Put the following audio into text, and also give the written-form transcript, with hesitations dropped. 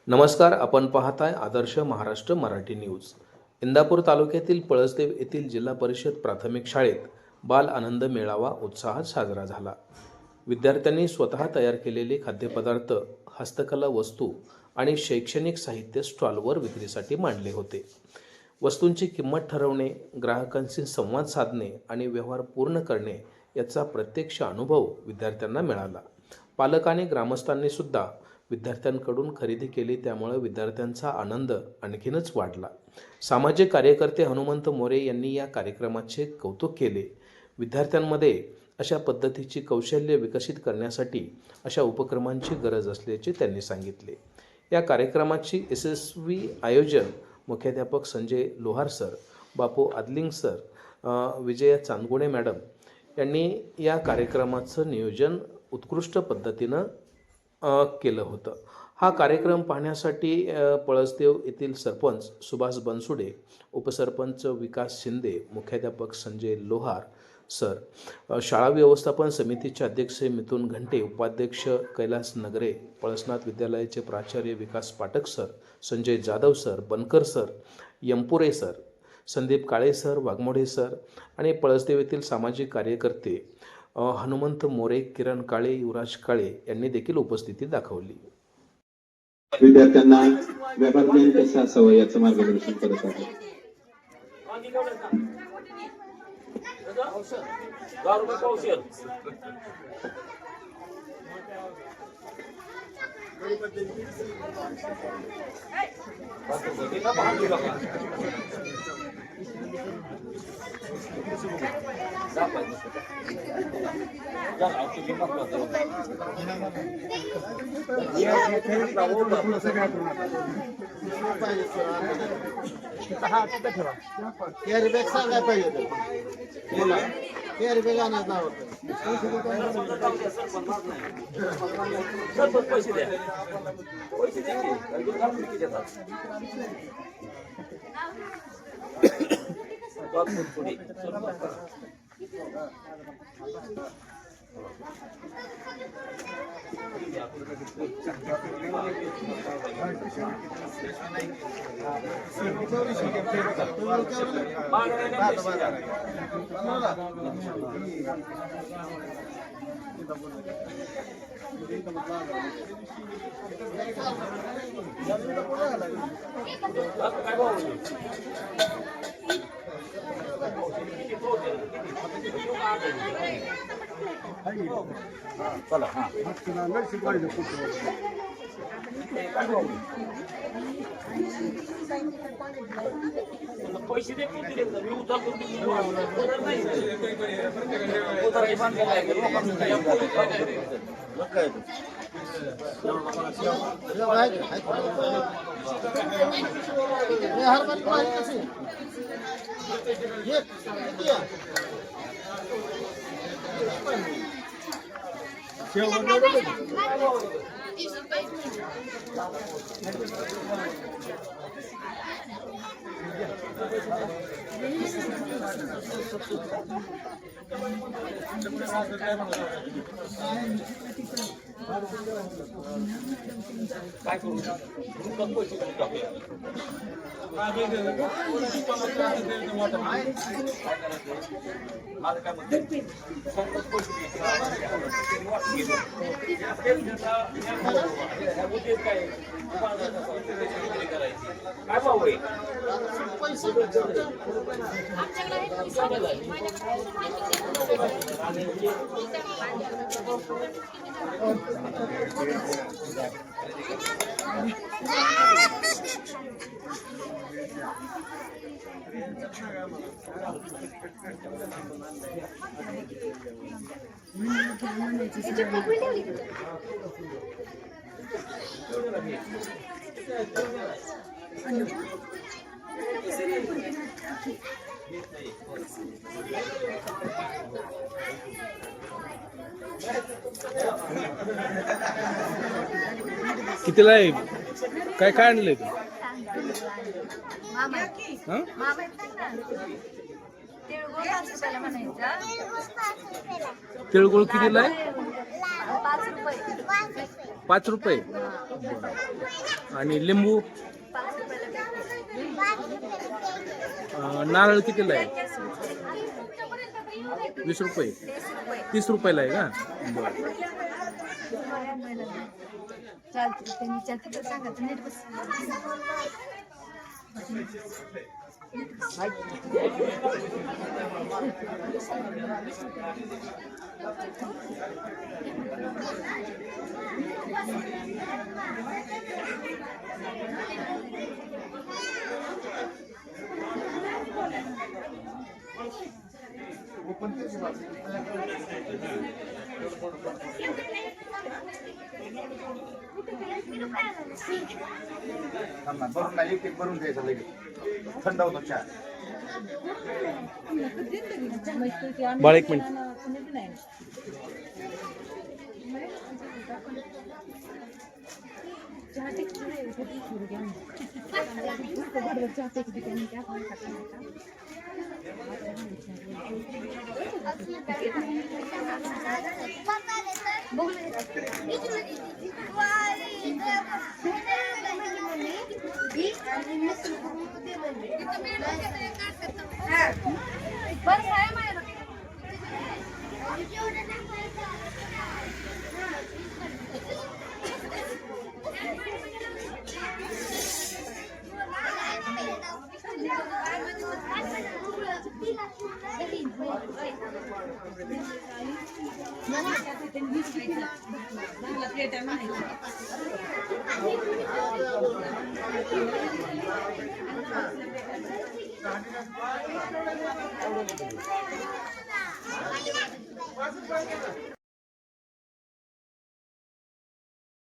नमस्कार. आपण पाहताय आदर्श महाराष्ट्र मराठी न्यूज. इंदापूर तालुक्यातील पळसदेव येथील जिल्हा परिषद प्राथमिक शाळेत बाल आनंद मेळावा उत्साहात साजरा झाला. विद्यार्थ्यांनी स्वतः तयार केलेले खाद्यपदार्थ, हस्तकला वस्तू आणि शैक्षणिक साहित्य स्टॉलवर विक्रीसाठी मांडले होते. वस्तूंची किंमत ठरवणे, ग्राहकांशी संवाद साधणे आणि व्यवहार पूर्ण करणे याचा प्रत्यक्ष अनुभव विद्यार्थ्यांना मिळाला. पालक आणि ग्रामस्थांनी सुद्धा विद्यार्थ्यांकडून खरेदी केली, त्यामुळे विद्यार्थ्यांचा आनंद आणखीनच वाढला. सामाजिक कार्यकर्ते हनुमंत मोरे यांनी या कार्यक्रमाचे कौतुक केले. विद्यार्थ्यांमध्ये अशा पद्धतीची कौशल्य विकसित करण्यासाठी अशा उपक्रमांची गरज असल्याचे त्यांनी सांगितले. या कार्यक्रमाची यशस्वी आयोजन मुख्याध्यापक संजय लोहार सर, बापू आदलिंग सर, विजया चांदगुणे मॅडम यांनी या कार्यक्रमाचं नियोजन उत्कृष्ट पद्धतीनं केलं होतं. हा कार्यक्रम पाहण्यासाठी पळसदेव येथील सरपंच सुभाष बनसुडे, उपसरपंच विकास शिंदे, मुख्याध्यापक संजय लोहार सर, शाळा व्यवस्थापन समितीचे अध्यक्ष मिथुन घंटे, उपाध्यक्ष कैलास नगरे, पळसनाथ विद्यालयाचे प्राचार्य विकास पाठक सर, संजय जाधव सर, बनकर sir, यमपुरे sir, Sandeep Kale sir, Waghmode sir आणि पळसदेव येथील सामाजिक कार्यकर्ते हनुमंत मोरे, किरण काळे, युवराज काळे यांनी देखील उपस्थिती दाखवली. विद्यार्थ्यांना व्यापार ज्ञान कसे असावं याचं मार्गदर्शन करत आहे. पैसे दे किती मी उतारतो काय करू कितीला आहे? काय काय आणलंय तू? मामा हां? मामा तिळगुळ 5 रुपयाला म्हणायचा. तिळगुळ कितीला आहे? 5 रुपये. 5 रुपये. आणि लिंबू 5 रुपयाला. नारळ कितीला आहे? 20 रुपये. 30 रुपयाला आहे का? बरं. चालतं त्यांनी चालतं सांगायचं नीट बस. भरून नाही एक भरून द्यायचं लगेच थंड होतो चहा. बाळ एक मिनिट. बरं साहेब आहे ना.